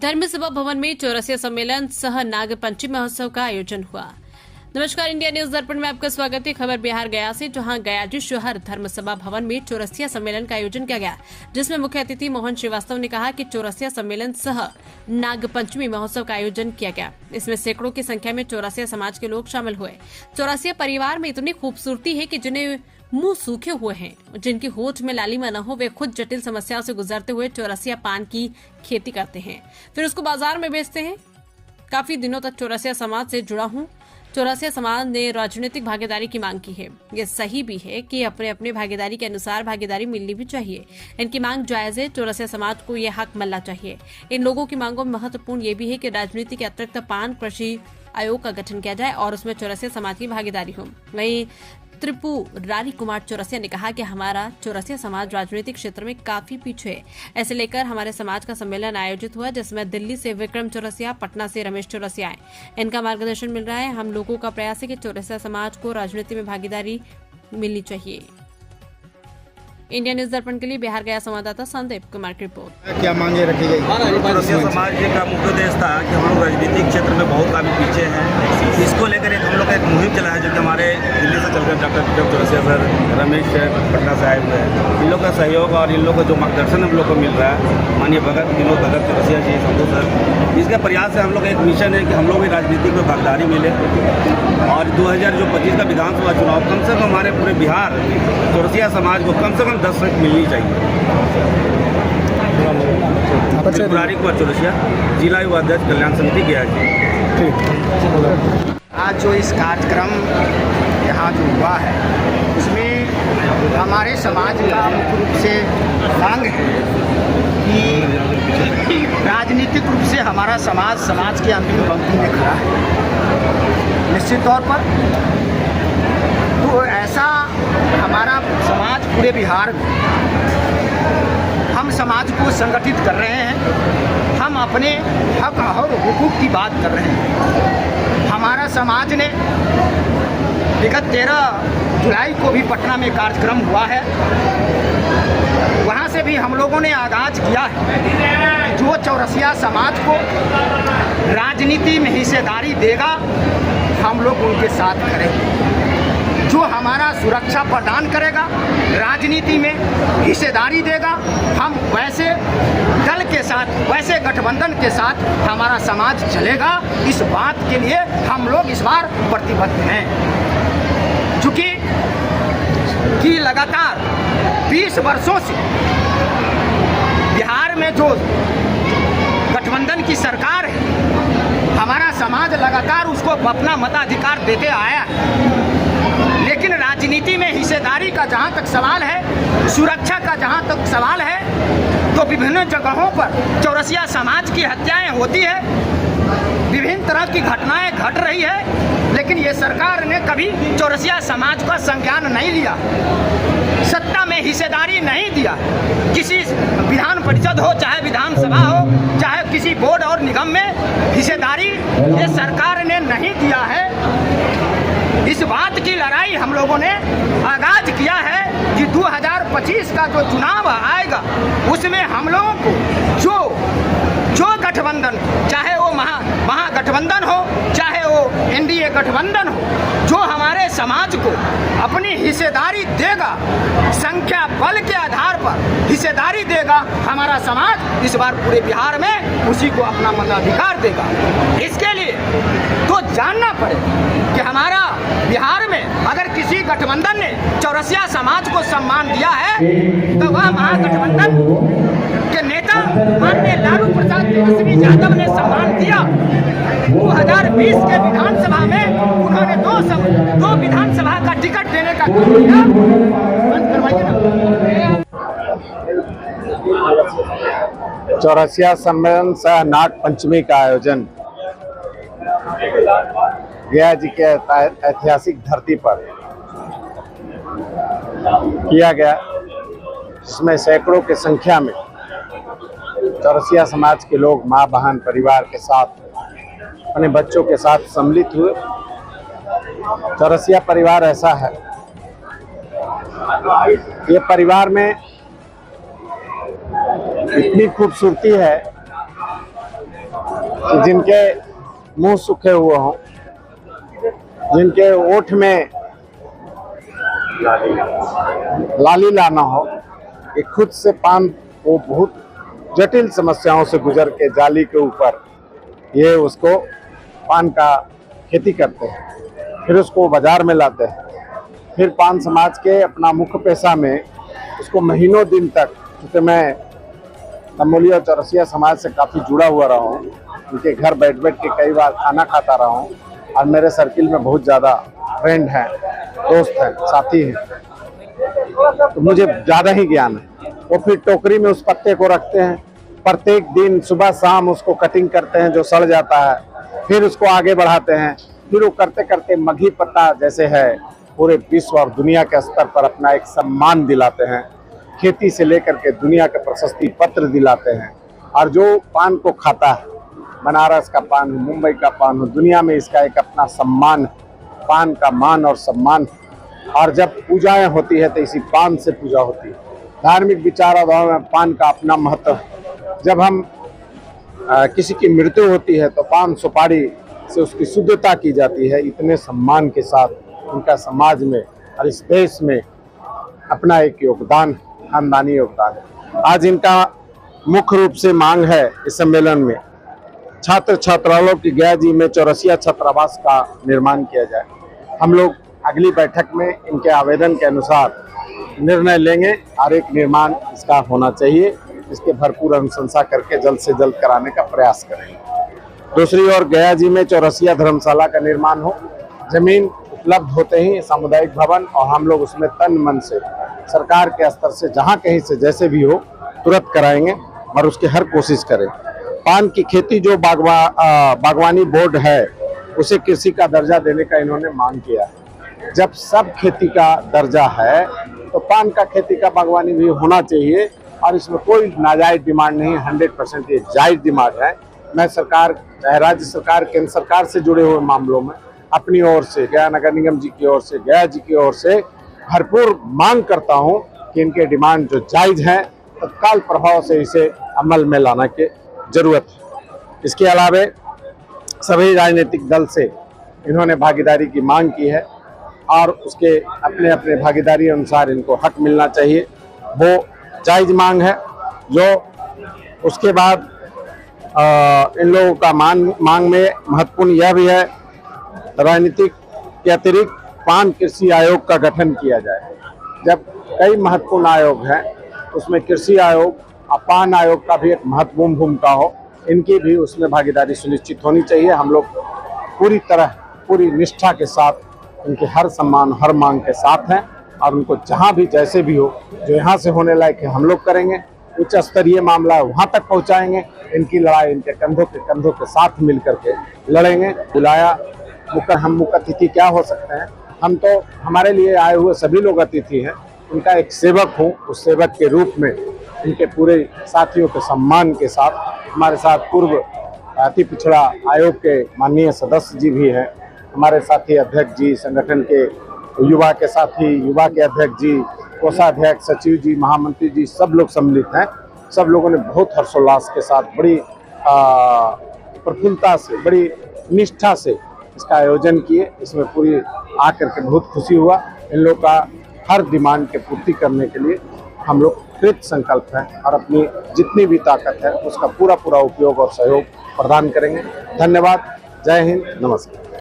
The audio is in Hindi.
धर्म सभा भवन में चौरसिया सम्मेलन सह नाग पंचमी महोत्सव का आयोजन हुआ। नमस्कार, इंडिया न्यूज दर्पण में आपका स्वागत है। खबर बिहार गया से, जहां गयाजी शहर धर्म सभा भवन में चौरसिया सम्मेलन का आयोजन किया गया, जिसमें मुख्य अतिथि मोहन श्रीवास्तव ने कहा कि चौरसिया सम्मेलन सह नाग पंचमी महोत्सव का आयोजन किया गया। इसमें सैकड़ों की संख्या में चौरसिया समाज के लोग शामिल हुए। चौरसिया परिवार में इतनी खूबसूरती है कि जिन्हें मुंह सूखे हुए हैं, जिनकी होठ में लालिमा न हो, वे खुद जटिल समस्याओं से गुजरते हुए चौरसिया पान की खेती करते हैं, फिर उसको बाजार में बेचते हैं। काफी दिनों तक चौरसिया समाज से जुड़ा हूं। चौरसिया समाज ने राजनीतिक भागीदारी की मांग की है। ये सही भी है कि अपने अपने भागीदारी के अनुसार भागीदारी मिलनी भी चाहिए। इनकी मांग जायज है। चौरसिया समाज को यह हक मिलना चाहिए। इन लोगों की मांगों में महत्वपूर्ण ये भी है कि राजनीति के अतिरिक्त पान कृषि आयोग का गठन किया जाए और उसमें चौरसिया समाज की भागीदारी हो। वहीं त्रिपुरारी कुमार चौरसिया ने कहा कि हमारा चौरसिया समाज राजनीतिक क्षेत्र में काफी पीछे है। ऐसे लेकर हमारे समाज का सम्मेलन आयोजित हुआ, जिसमें दिल्ली से विक्रम चौरसिया, पटना से रमेश चौरसिया आए। इनका मार्गदर्शन मिल रहा है। हम लोगों का प्रयास है कि चौरसिया समाज को राजनीति में भागीदारी मिलनी चाहिए। इंडिया न्यूज दर्पण के लिए बिहार गया संवाददाता संदीप कुमार की रिपोर्ट। क्या मांगे रखी गई? चौरसिया समाज का मुख्य उद्देश्य था कि हम लोग राजनीतिक क्षेत्र में बहुत काफ़ी पीछे हैं। इसको लेकर हम लोग का एक मुहिम चला है, जो कि हमारे दिल्ली से चलकर डॉक्टर विक्रम चौरसिया सर, रमेश पटना से आए हुए हैं। इन लोग का सहयोग और इन लोग का जो मार्गदर्शन हम लोग को मिल रहा है, माननीय विनोद भगत चौरसिया जी, संधू सर, इसका प्रयास से हम लोग एक मिशन है कि हम लोग भी राजनीतिक में भागीदारी मिले और 2025 का विधानसभा चुनाव कम से कम हमारे पूरे बिहार चौरसिया समाज को कम से कम 10 सीट मिलनी चाहिए। त्रिपुरारी कुमार चौरसिया, जिला युवा अध्यक्ष कल्याण समिति गया जी। आज जो इस कार्यक्रम यहाँ जो हुआ है, उसमें हमारे समाज का मुख्य रूप से मांग है कि राजनीतिक रूप से हमारा समाज के अंतिम पंक्ति में खड़ा है। निश्चित तौर पर तो ऐसा हमारा समाज पूरे बिहार में, हम समाज को संगठित कर रहे हैं। हम अपने हक और हुकूक की बात कर रहे हैं। हमारा समाज ने विगत 13 जुलाई को भी पटना में कार्यक्रम हुआ है। वहाँ से भी हम लोगों ने आगाज किया है। जो चौरसिया समाज को राजनीति में हिस्सेदारी देगा, हम लोग उनके साथ करेंगे। जो हमारा सुरक्षा प्रदान करेगा, राजनीति में हिस्सेदारी देगा, हम वैसे दल के साथ, वैसे गठबंधन के साथ हमारा समाज चलेगा। इस बात के लिए हम लोग इस बार प्रतिबद्ध हैं। चूँकि लगातार 20 वर्षों से बिहार में जो गठबंधन की सरकार है, हमारा समाज लगातार उसको अपना मताधिकार देते आया है। लेकिन राजनीति में हिस्सेदारी का जहाँ तक सवाल है, सुरक्षा का जहाँ तक सवाल है, तो विभिन्न जगहों पर चौरसिया समाज की हत्याएं होती है, विभिन्न तरह की घटनाएं घट रही है, लेकिन ये सरकार ने कभी चौरसिया समाज का संज्ञान नहीं लिया, सत्ता में हिस्सेदारी नहीं दिया। किसी विधान परिषद हो, चाहे विधानसभा हो, चाहे किसी बोर्ड और निगम में हिस्सेदारी ये सरकार ने नहीं दिया है। इस बात की लड़ाई हम लोगों ने आगाज किया है कि 2025 का जो चुनाव आएगा, उसमें हम लोगों को जो गठबंधन, चाहे वो महागठबंधन हो, चाहे वो एनडीए गठबंधन हो, जो हमारे समाज को अपनी हिस्सेदारी देगा, संख्या बल के आधार पर हिस्सेदारी देगा, हमारा समाज इस बार पूरे बिहार में उसी को अपना मताधिकार देगा। इसके लिए तो जानना पड़े कि हमारा बिहार में अगर किसी गठबंधन ने चौरसिया समाज को सम्मान दिया है, तो वह महागठबंधन के नेता माननीय लालू प्रसाद यादव ने सम्मान दिया। 2020 के विधानसभा में उन्होंने दो विधानसभा का टिकट देने का काम किया। बंद करवाइए ना। चौरसिया सम्मेलन सह नाग पंचमी का आयोजन गया जी के ऐतिहासिक धरती पर किया गया, जिसमें सैकड़ों की संख्या में चौरसिया समाज के लोग मां बहन परिवार के साथ, अपने बच्चों के साथ सम्मिलित हुए। चौरसिया परिवार ऐसा है, ये परिवार में इतनी खूबसूरती है कि जिनके मुंह सूखे हुए हों, जिनके ओठ में लाली लाना हो, कि खुद से पान को बहुत जटिल समस्याओं से गुजर के जाली के ऊपर ये उसको पान का खेती करते हैं, फिर उसको बाजार में लाते हैं, फिर पान समाज के अपना मुख्य पेशा में उसको महीनों दिन तक, क्योंकि मैं तमोली और चौरसिया समाज से काफ़ी जुड़ा हुआ रहा हूँ, उनके घर बैठ बैठ के कई बार खाना खाता रहा हूँ और मेरे सर्किल में बहुत ज़्यादा फ्रेंड हैं, दोस्त हैं, साथी हैं, तो मुझे ज़्यादा ही ज्ञान है। वो फिर टोकरी में उस पत्ते को रखते हैं, प्रत्येक दिन सुबह शाम उसको कटिंग करते हैं जो सड़ जाता है, फिर उसको आगे बढ़ाते हैं, फिर वो करते करते मघी पत्ता जैसे है पूरे विश्व और दुनिया के स्तर पर अपना एक सम्मान दिलाते हैं, खेती से लेकर के दुनिया के प्रशस्ति पत्र दिलाते हैं। और जो पान को खाता है, बनारस का पान हो, मुंबई का पान हो, दुनिया में इसका एक अपना सम्मान, पान का मान और सम्मान। और जब पूजाएं होती है तो इसी पान से पूजा होती है। धार्मिक विचारधारा में पान का अपना महत्व है। जब हम किसी की मृत्यु होती है तो पान सुपारी से उसकी शुद्धता की जाती है। इतने सम्मान के साथ उनका समाज में और इस देश में अपना एक योगदान, खानदानी योगदान है। आज इनका मुख्य रूप से मांग है इस सम्मेलन में छात्र छात्राओं की गया जी में चौरसिया छात्रावास का निर्माण किया जाए। हम लोग अगली बैठक में इनके आवेदन के अनुसार निर्णय लेंगे और एक निर्माण इसका होना चाहिए। इसके भरपूर अनुशंसा करके जल्द से जल्द कराने का प्रयास करेंगे। दूसरी ओर गया जी में चौरसिया धर्मशाला का निर्माण हो। जमीन उपलब्ध होते ही सामुदायिक भवन और हम लोग उसमें तन मन से सरकार के स्तर से जहाँ कहीं से जैसे भी हो तुरंत कराएंगे और उसकी हर कोशिश करें। पान की खेती जो बागवानी बोर्ड है उसे कृषि का दर्जा देने का इन्होंने मांग किया है। जब सब खेती का दर्जा है तो पान का खेती का बागवानी भी होना चाहिए और इसमें कोई नाजायज डिमांड नहीं, 100% ये जायज डिमांड है। मैं सरकार, चाहे राज्य सरकार, केंद्र सरकार से जुड़े हुए मामलों में अपनी ओर से, गया नगर निगम जी की ओर से, गया जी की ओर से भरपूर मांग करता हूं कि इनके डिमांड जो जायज हैं तत्काल प्रभाव से इसे अमल में लाना की जरूरत है। इसके अलावा सभी राजनीतिक दल से इन्होंने भागीदारी की मांग की है और उसके अपने अपने भागीदारी अनुसार इनको हक मिलना चाहिए, वो जायज मांग है। जो उसके बाद इन लोगों का मांग में महत्वपूर्ण यह भी है, राजनीतिक के अतिरिक्त पान कृषि आयोग का गठन किया जाए। जब कई महत्वपूर्ण आयोग हैं उसमें कृषि आयोग और पान आयोग का भी एक महत्वपूर्ण भूमिका हो, इनकी भी उसमें भागीदारी सुनिश्चित होनी चाहिए। हम लोग पूरी तरह, पूरी निष्ठा के साथ इनके हर सम्मान, हर मांग के साथ हैं और उनको जहां भी जैसे भी हो, जो यहां से होने लायक है हम लोग करेंगे। उच्च स्तरीय मामला है वहां तक पहुंचाएंगे। इनकी लड़ाई इनके कंधों के साथ मिल करके लड़ेंगे। बुलाया हम मुख्य अतिथि क्या हो सकते हैं? हम तो, हमारे लिए आए हुए सभी लोग अतिथि हैं। उनका एक सेवक हूँ, उस सेवक के रूप में इनके पूरे साथियों के सम्मान के साथ हमारे साथ पूर्व अति पिछड़ा आयोग के माननीय सदस्य जी भी हैं, हमारे साथी अध्यक्ष जी, संगठन के युवा के साथी, युवा के अध्यक्ष जी, कोषाध्यक्ष, सचिव जी, महामंत्री जी, सब लोग सम्मिलित हैं। सब लोगों ने बहुत हर्षोल्लास के साथ, बड़ी प्रफुल्लता से, बड़ी निष्ठा से इसका आयोजन किए। इसमें पूरी आकर के बहुत खुशी हुआ। इन लोग का हर डिमांड के पूर्ति करने के लिए हम लोग कृत संकल्प हैं और अपनी जितनी भी ताकत है उसका पूरा उपयोग और सहयोग प्रदान करेंगे। धन्यवाद। जय हिंद, नमस्कार।